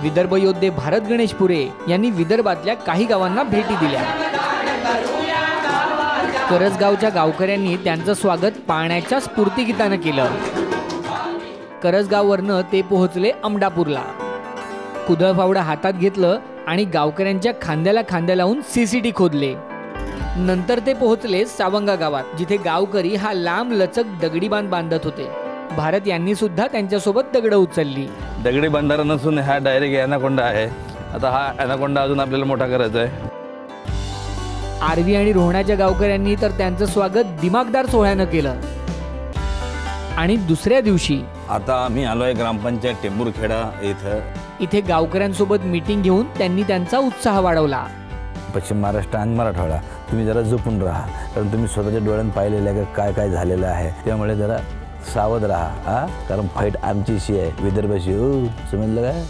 विदर्भ योद्धे भारत गणेश पुरे यांनी विदर्भातल्या काही गावांना भेटी दिल्या। करजगावच्या गावकऱ्यांनी त्यांचं स्वागत पाण्याच्या स्फूर्तिगीतानं केलं। करजगाववरनं ते पोहोचले अमडापूरला। कुदळ फावडं हातात घेतलं आणि गावकऱ्यांच्या खांद्याला खांद्या लावून सीसीटी खोदले। नंतर ते पोहोचले सावंगा गावात, जिथे गावकरी हा लांब लचक दगडी बांध बांधत होते। भारत यांनी सुद्धा त्यांच्यासोबत दगड उचलली। दगडी बंधारा नसून हा डायरेक्ट ॲनाकोंडा आहे। आता हा ॲनाकोंडा अजून आपल्याला मोठा करायचा आहे। आरवी आणि रोहण्याच्या गावकऱ्यांनी तर त्यांचं स्वागत दिमागदार सोहळ्यानं केलं। आणि दुसऱ्या दिवशी आता आम्ही आलोय ग्रामपंचायत टेंभुरखेडा इथे गावकऱ्यांसोबत मीटिंग घेऊन त्यांनी त्यांचा उत्साह वाढवला। पश्चिम महाराष्ट्र आणि मराठवाडा तुम्ही जरा जपून राहा, कारण तुम्ही स्वतःच्या डोळ्यानं पाहिलेलं आहे काय काय झालेलं आहे। त्यामुळे जरा सावध राहा, कारण फाईट आमचीशी आहे, विदर्भाशी। समजलं काय?